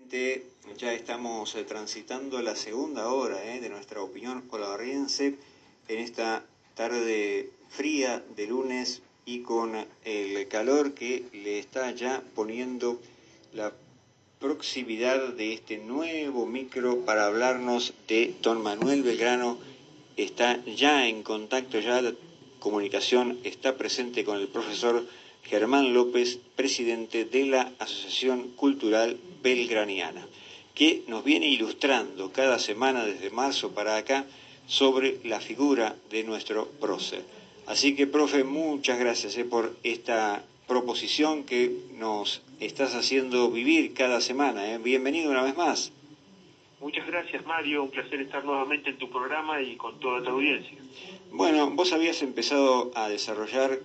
realmente ya estamos transitando la segunda hora de nuestra opinión olavarriense en esta tarde fría de lunes y con el calor que le está ya poniendo la proximidad de este nuevo micro para hablarnos de don Manuel Belgrano. Está ya en contacto, ya la comunicación está presente con el profesor Germán López, presidente de la Asociación Cultural Belgraniana, que nos viene ilustrando cada semana desde marzo para acá sobre la figura de nuestro prócer. Así que, profe, muchas gracias por esta proposición que nos estás haciendo vivir cada semana. Bienvenido una vez más. Muchas gracias, Mario. Un placer estar nuevamente en tu programa y con toda tu audiencia. Bueno, vos habías empezado a desarrollar,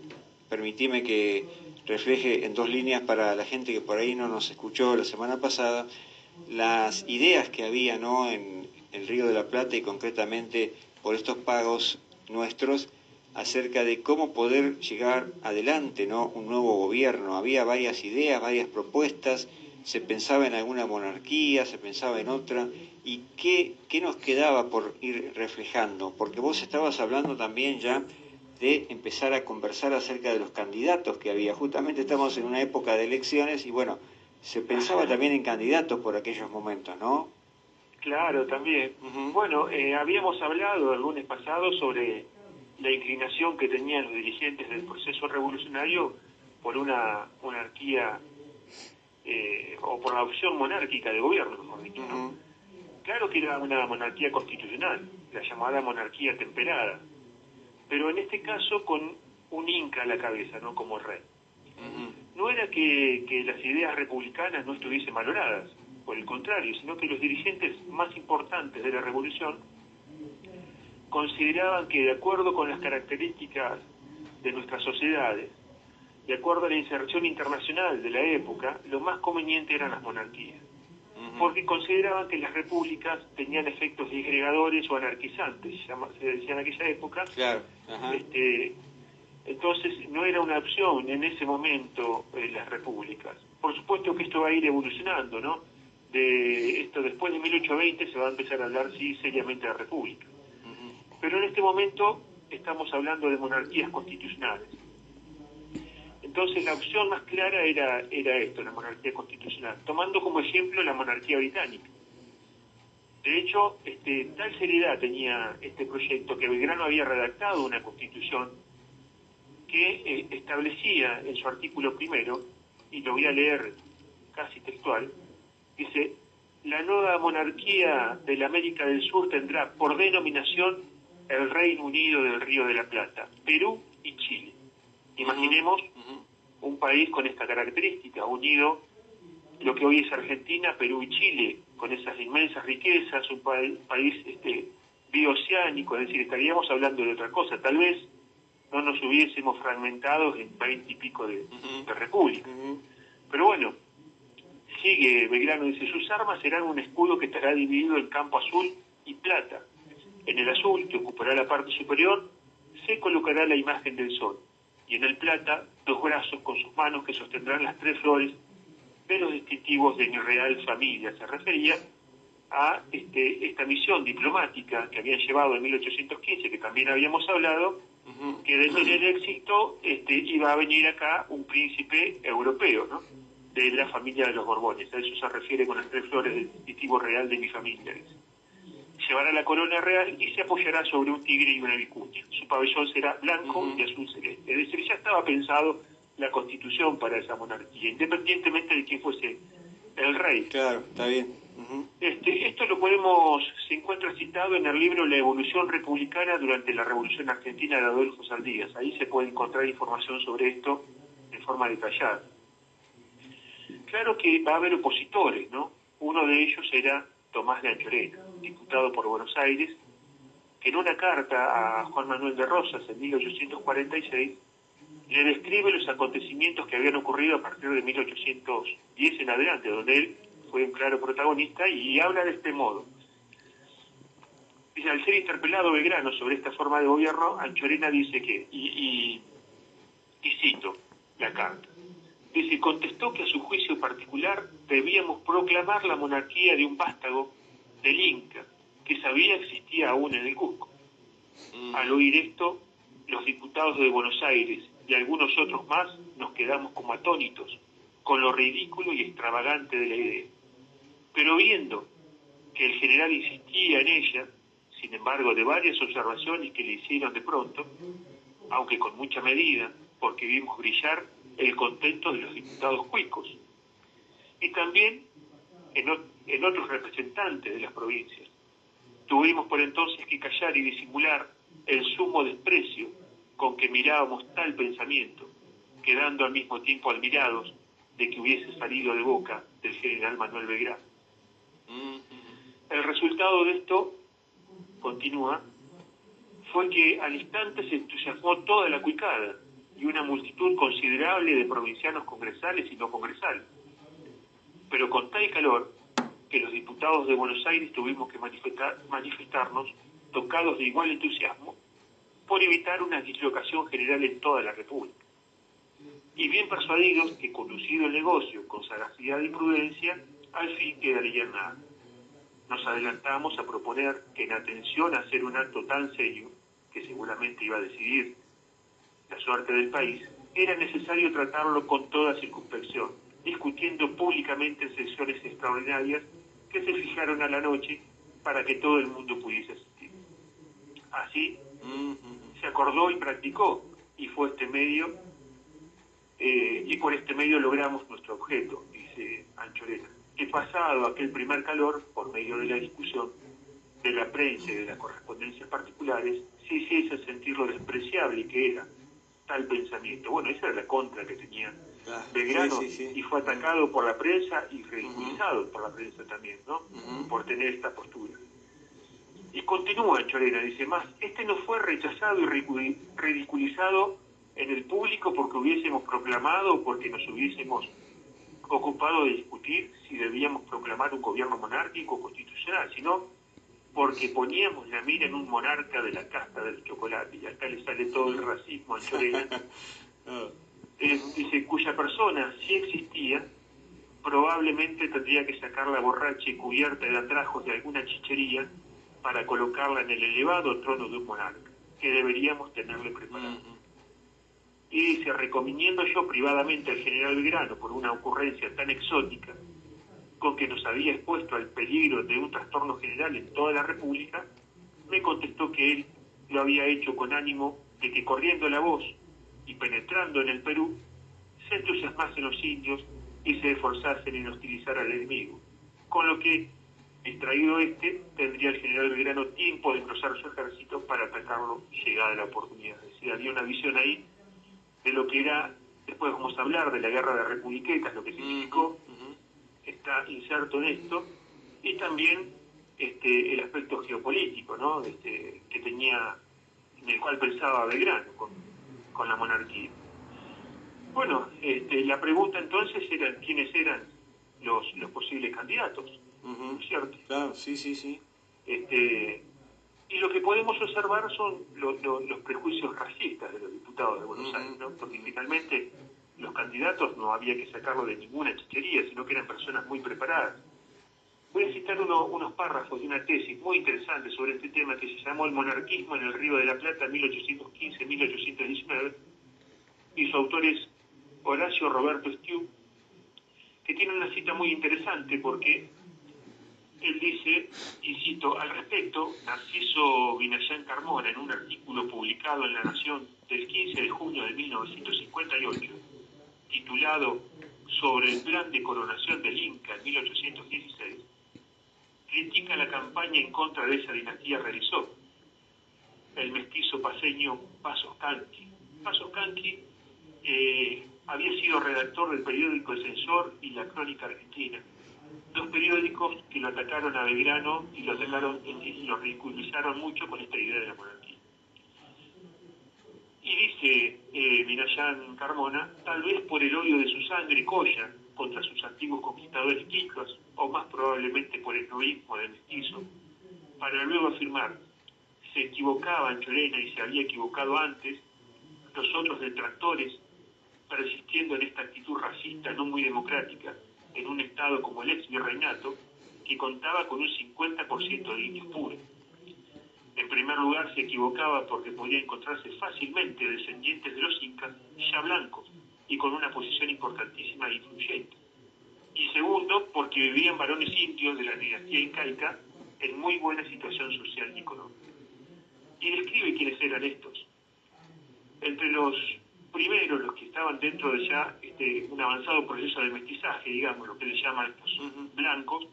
permitime que refleje en dos líneas para la gente que por ahí no nos escuchó la semana pasada, las ideas que había, ¿no?, en el Río de la Plata y concretamente por estos pagos nuestros acerca de cómo poder llegar adelante, ¿no?, un nuevo gobierno. Había varias ideas, varias propuestas, se pensaba en alguna monarquía, se pensaba en otra, y qué nos quedaba por ir reflejando, porque vos estabas hablando también ya de empezar a conversar acerca de los candidatos que había. Justamente estamos en una época de elecciones y bueno, se pensaba también en candidatos por aquellos momentos, ¿no? Claro, también. Bueno, habíamos hablado el lunes pasado sobre la inclinación que tenían los dirigentes del proceso revolucionario por una monarquía o por la opción monárquica de gobierno, mejor dicho, ¿no? Claro que era una monarquía constitucional, la llamada monarquía temperada, pero en este caso con un inca a la cabeza, ¿no?, como rey. No era que las ideas republicanas no estuviesen valoradas, por el contrario, sino que los dirigentes más importantes de la revolución consideraban que, de acuerdo con las características de nuestras sociedades, de acuerdo a la inserción internacional de la época, lo más conveniente eran las monarquías, porque consideraban que las repúblicas tenían efectos disgregadores o anarquizantes, se decía en aquella época. Claro. Entonces no era una opción en ese momento las repúblicas. Por supuesto que esto va a ir evolucionando, ¿no? De esto después de 1820 se va a empezar a hablar sí seriamente de república. Pero en este momento estamos hablando de monarquías constitucionales. Entonces la opción más clara era esto, la monarquía constitucional, tomando como ejemplo la monarquía británica. De hecho, tal seriedad tenía este proyecto que Belgrano había redactado una constitución que establecía en su artículo primero, y lo voy a leer casi textual, dice: la nueva monarquía de la América del Sur tendrá por denominación el Reino Unido del Río de la Plata, Perú y Chile. Imaginemos un país con esta característica, unido lo que hoy es Argentina, Perú y Chile, con esas inmensas riquezas, un país bioceánico, es decir, estaríamos hablando de otra cosa. Tal vez no nos hubiésemos fragmentado en 20 y pico de repúblicas. Pero bueno, sigue Belgrano, dice: sus armas serán un escudo que estará dividido en campo azul y plata. En el azul, que ocupará la parte superior, se colocará la imagen del sol, y en el plata, dos brazos con sus manos que sostendrán las tres flores de los distintivos de mi real familia. Se refería a esta misión diplomática que habían llevado en 1815, que también habíamos hablado, que de tener éxito iba a venir acá un príncipe europeo, ¿no?, de la familia de los Borbones. A eso se refiere con las tres flores del distintivo real de mi familia. Llevará la corona real y se apoyará sobre un tigre y una vicuña. Su pabellón será blanco y azul celeste. Es decir, ya estaba pensado la constitución para esa monarquía, independientemente de quién fuese el rey. Claro, está bien. Esto lo se encuentra citado en el libro La evolución republicana durante la Revolución Argentina de Adolfo Saldías. Ahí se puede encontrar información sobre esto de forma detallada. Claro que va a haber opositores, ¿no? Uno de ellos era Tomás de Anchorena, diputado por Buenos Aires, que en una carta a Juan Manuel de Rosas en 1846 le describe los acontecimientos que habían ocurrido a partir de 1810 en adelante, donde él fue un claro protagonista, y habla de este modo. Dice: al ser interpelado Belgrano sobre esta forma de gobierno, Anchorena dice que, y cito la carta: Dice, contestó que a su juicio particular debíamos proclamar la monarquía de un vástago del Inca, que sabía existía aún en el Cusco. Al oír esto, los diputados de Buenos Aires y algunos otros más nos quedamos como atónitos con lo ridículo y extravagante de la idea. Pero viendo que el general insistía en ella, sin embargo, de varias observaciones que le hicieron de pronto, aunque con mucha medida, porque vimos brillar el contento de los diputados cuicos, y también en otros representantes de las provincias. Tuvimos por entonces que callar y disimular el sumo desprecio con que mirábamos tal pensamiento, quedando al mismo tiempo admirados de que hubiese salido de boca del general Manuel Belgrano. El resultado de esto, continúa, fue que al instante se entusiasmó toda la cuicada y una multitud considerable de provincianos congresales y no congresales, pero con tal calor que los diputados de Buenos Aires tuvimos que manifestarnos, tocados de igual entusiasmo, por evitar una dislocación general en toda la República. Y bien persuadidos que, conducido el negocio con sagacidad y prudencia, al fin quedaría en nada. Nos adelantamos a proponer que, en atención a hacer un acto tan serio, que seguramente iba a decidir la suerte del país, era necesario tratarlo con toda circunspección, discutiendo públicamente en sesiones extraordinarias que se fijaron a la noche para que todo el mundo pudiese asistir. Así se acordó y practicó, y fue este medio, y por este medio logramos nuestro objeto, dice Anchorena, que pasado aquel primer calor, por medio de la discusión, de la prensa y de las correspondencias particulares, se hiciese sentir lo despreciable que era tal pensamiento. Bueno, esa era la contra que tenía Belgrano, y fue atacado por la prensa y ridiculizado por la prensa también, ¿no? Por tener esta postura. Y continúa Chorena, dice más, este no fue rechazado y ridiculizado en el público porque hubiésemos proclamado o porque nos hubiésemos ocupado de discutir si debíamos proclamar un gobierno monárquico o constitucional, sino porque poníamos la mira en un monarca de la casta del chocolate, y acá le sale todo el racismo a Chorena, dice, cuya persona, si existía, probablemente tendría que sacarla borracha y cubierta de atrajos de alguna chichería para colocarla en el elevado trono de un monarca, que deberíamos tenerle preparado. Y dice, recomiendo yo privadamente al general Belgrano por una ocurrencia tan exótica, con que nos había expuesto al peligro de un trastorno general en toda la República, me contestó que él lo había hecho con ánimo de que, corriendo la voz y penetrando en el Perú, se entusiasmasen los indios y se esforzasen en hostilizar al enemigo, con lo que, distraído tendría el general Belgrano tiempo de engrosar su ejército para atacarlo llegada la oportunidad. Es decir, había una visión ahí de lo que era, después vamos a hablar de la guerra de Republiquetas, lo que significó, está inserto en esto, y también el aspecto geopolítico, ¿no? Que tenía, en el cual pensaba Belgrano con la monarquía. Bueno, la pregunta entonces era quiénes eran los posibles candidatos, ¿no es cierto? Claro, sí, sí, sí. Y lo que podemos observar son los prejuicios racistas de los diputados de Buenos Aires, ¿no? Porque finalmente los candidatos no había que sacarlo de ninguna chichería, sino que eran personas muy preparadas. Voy a citar unos párrafos de una tesis muy interesante sobre este tema que se llamó El monarquismo en el Río de la Plata 1815-1819, y su autor es Horacio Roberto Stiu, que tiene una cita muy interesante porque él dice, y cito, al respecto, Narciso Vinayán Carmona, en un artículo publicado en La Nación del 15 de junio de 1958, titulado Sobre el plan de coronación del Inca en 1816, critica la campaña en contra de esa dinastía realizó el mestizo paseño Pasos Canqui. Pasos Canqui había sido redactor del periódico El Censor y La Crónica Argentina, dos periódicos que lo atacaron a Belgrano y lo ridiculizaron mucho con esta idea de la monarquía. Y dice Vinayán Carmona, tal vez por el odio de su sangre colla contra sus antiguos conquistadores quicos, o más probablemente por el egoísmo del mestizo, para luego afirmar, se equivocaba Anchorena y se había equivocado antes, los otros detractores persistiendo en esta actitud racista no muy democrática en un estado como el ex virreinato, que contaba con un 50% de indios puros. En primer lugar, se equivocaba porque podía encontrarse fácilmente descendientes de los incas ya blancos y con una posición importantísima e influyente. Y segundo, porque vivían varones indios de la dinastía incaica en muy buena situación social y económica. Y describe quiénes eran estos. Entre los primeros, los que estaban dentro de ya un avanzado proceso de mestizaje, digamos, lo que le llaman estos blancos,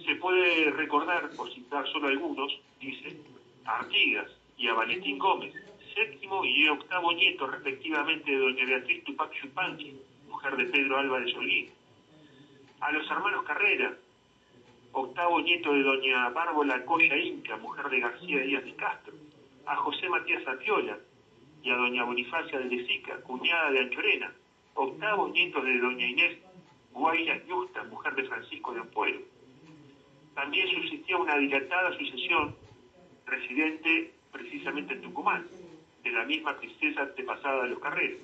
se puede recordar, por citar solo algunos, dice, a Artigas y a Valentín Gómez, séptimo y octavo nieto respectivamente de doña Beatriz Tupac Yupanqui, mujer de Pedro Álvarez Holguín, a los hermanos Carrera, octavo nieto de doña Bárbola Coya Inca, mujer de García Díaz de Castro, a José Matías Zapiola y a doña Bonifacia de Lezica, cuñada de Anchorena, octavos nietos de doña Inés Guaira Yusta, mujer de Francisco de Ampuero. También subsistía una dilatada sucesión residente precisamente en Tucumán, de la misma princesa antepasada de los Carreras.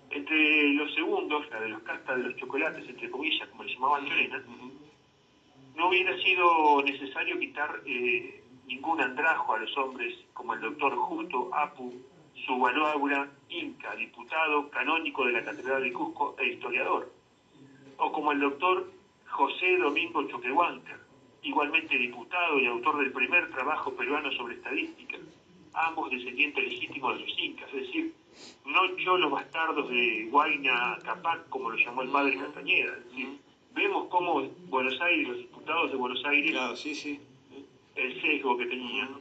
Entre los segundos, la de los castas de los chocolates, entre comillas, como le llamaban Anchorena, no hubiera sido necesario quitar ningún andrajo a los hombres como el doctor Justo Apu Subalaura Inca, diputado canónico de la Catedral de Cusco e historiador, o como el doctor José Domingo Choquehuanca, igualmente diputado y autor del primer trabajo peruano sobre estadística, ambos descendientes legítimos de los incas, es decir, no cholos bastardos de Huayna Capac, como lo llamó el padre Castañeda. Es decir, vemos cómo Buenos Aires, los diputados de Buenos Aires, Claro, sí. el sesgo que tenían.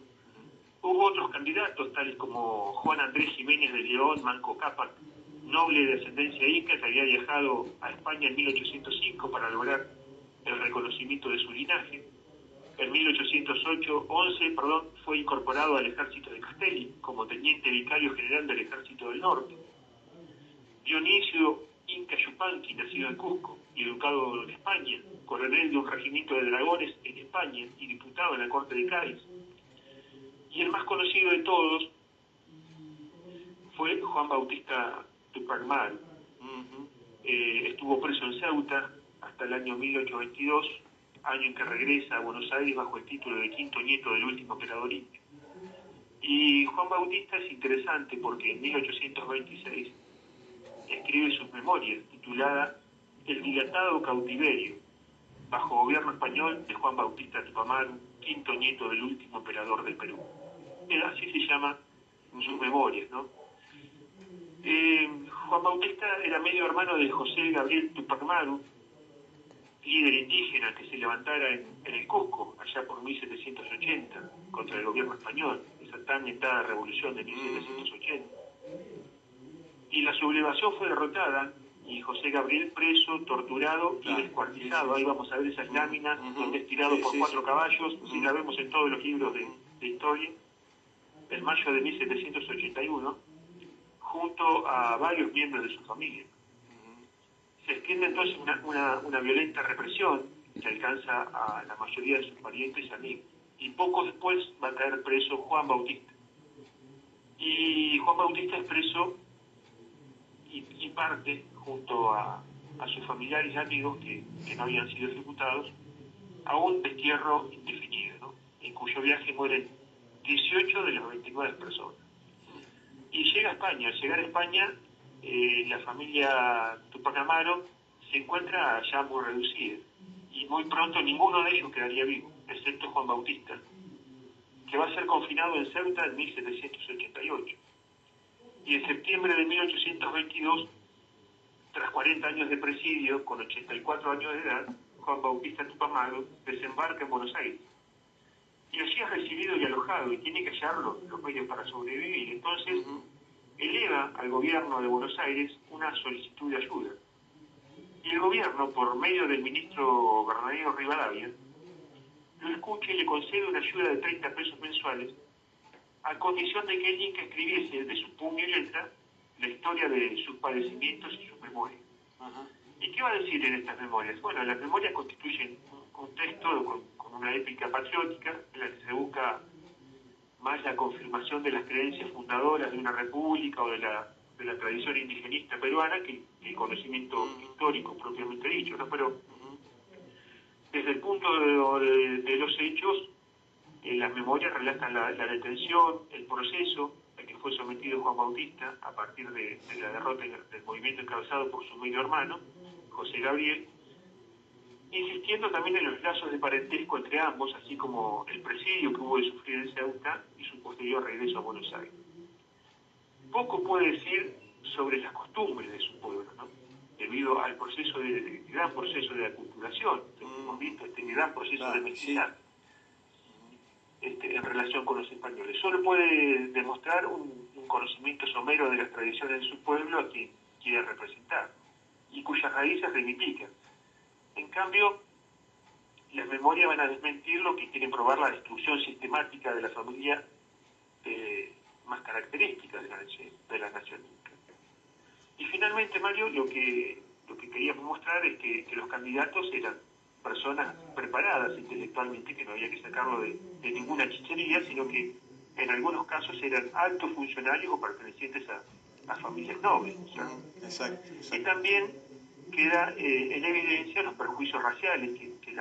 Hubo otros candidatos, tales como Juan Andrés Jiménez de León, Manco Cápac, noble de ascendencia inca, que había viajado a España en 1805 para lograr el reconocimiento de su linaje. En 1811 fue incorporado al ejército de Castelli como teniente vicario general del ejército del norte. Dionisio Inca Yupanqui, nacido en Cusco y educado en España, coronel de un regimiento de dragones en España y diputado en la corte de Cádiz. Y el más conocido de todos fue Juan Bautista Tupac Amaru. Estuvo preso en Ceuta hasta el año 1822, año en que regresa a Buenos Aires bajo el título de quinto nieto del último emperador indio. Y Juan Bautista es interesante porque en 1826 escribe sus memorias, titulada El dilatado cautiverio, bajo gobierno español de Juan Bautista Tupac Amaru, quinto nieto del último emperador del Perú. Así se llama sus memorias, ¿no? Juan Bautista era medio hermano de José Gabriel Tupac Amaru, líder indígena que se levantara en el Cusco, allá por 1780, contra el gobierno español, esa tan mentada revolución de 1780. Y la sublevación fue derrotada, y José Gabriel preso, torturado y descuartizado. Ahí vamos a ver esas láminas donde es tirado por 4 caballos, si la vemos en todos los libros de historia, en mayo de 1781, junto a varios miembros de su familia. Se extiende entonces una violenta represión que alcanza a la mayoría de sus parientes y amigos. Y poco después va a caer preso Juan Bautista. Y Juan Bautista es preso y parte junto a sus familiares y amigos que no habían sido ejecutados a un destierro indefinido, ¿no? En cuyo viaje mueren 18 de las 29 personas. Y llega a España. Al llegar a España, la familia Tupac Amaru se encuentra ya muy reducida. Y muy pronto ninguno de ellos quedaría vivo, excepto Juan Bautista, que va a ser confinado en Ceuta en 1788. Y en septiembre de 1822, tras 40 años de presidio, con 84 años de edad, Juan Bautista Tupac Amaru desembarca en Buenos Aires. Y allí es recibido y alojado, y tiene que hallar los medios para sobrevivir. Entonces, eleva al gobierno de Buenos Aires una solicitud de ayuda. Y el gobierno, por medio del ministro Bernardino Rivadavia, lo escucha y le concede una ayuda de 30 pesos mensuales, a condición de que el Inca escribiese de su puño y letra la historia de sus padecimientos y sus memorias. ¿Y qué va a decir en estas memorias? Bueno, las memorias constituyen un texto con una épica patriótica en la que se busca más la confirmación de las creencias fundadoras de una república o de la de la tradición indigenista peruana que el conocimiento histórico propiamente dicho, ¿no? Pero desde el punto de los hechos, las memorias relatan la detención, el proceso al que fue sometido Juan Bautista a partir de la derrota del movimiento encabezado por su medio hermano, José Gabriel, insistiendo también en los lazos de parentesco entre ambos, así como el presidio que hubo de sufrir en Ceuta y su posterior regreso a Buenos Aires. Poco puede decir sobre las costumbres de su pueblo, ¿no? Debido al gran proceso de aculturación, hemos visto este gran proceso de mestizaje en relación con los españoles. Solo puede demostrar un conocimiento somero de las tradiciones de su pueblo a quien quiere representar y cuyas raíces reivindica. En cambio, las memorias van a desmentir lo que quieren probar la destrucción sistemática de la familia más característica de la nación inca. Y finalmente, Mario, lo que queríamos mostrar es que los candidatos eran personas preparadas intelectualmente, que no había que sacarlo de ninguna chichería, sino que en algunos casos eran altos funcionarios o pertenecientes a familias nobles. Exacto. Y también queda en evidencia los perjuicios raciales que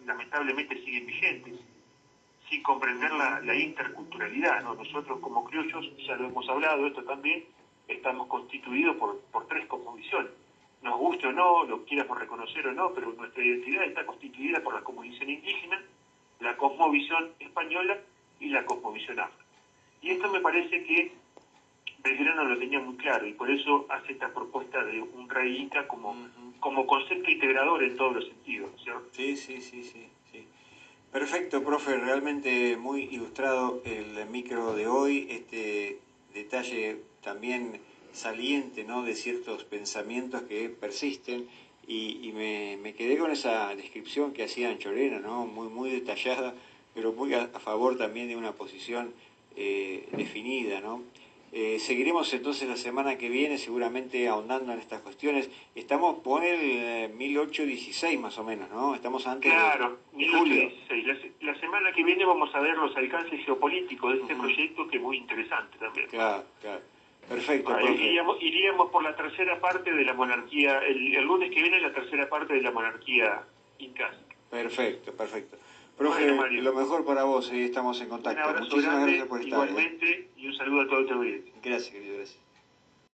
lamentablemente siguen vigentes, sin comprender la interculturalidad, ¿no? Nosotros como criollos, ya lo hemos hablado, esto también, estamos constituidos por tres cosmovisiones. Nos guste o no, lo quieramos reconocer o no, pero nuestra identidad está constituida por la cosmovisión indígena, la cosmovisión española y la cosmovisión afro. Y esto me parece que Belgrano lo tenía muy claro y por eso hace esta propuesta de un rey inca como concepto integrador en todos los sentidos, ¿cierto? Sí. Perfecto, profe, realmente muy ilustrado el micro de hoy, este detalle también saliente, ¿no?, de ciertos pensamientos que persisten y me quedé con esa descripción que hacía Anchorena, ¿no?, muy detallada, pero muy a favor también de una posición definida, ¿no? Seguiremos entonces la semana que viene seguramente ahondando en estas cuestiones. Estamos por el 1816 más o menos, ¿no? Estamos antes de 1816. La semana que viene vamos a ver los alcances geopolíticos de este proyecto, que es muy interesante también. Claro. Perfecto, iríamos por la tercera parte de la monarquía, el lunes que viene la tercera parte de la monarquía incásica. Perfecto. Profe, bueno, lo mejor para vos, estamos en contacto. Muchísimas gracias por estar. Igualmente, y un saludo a toda tu audiencia. Gracias, querido, gracias.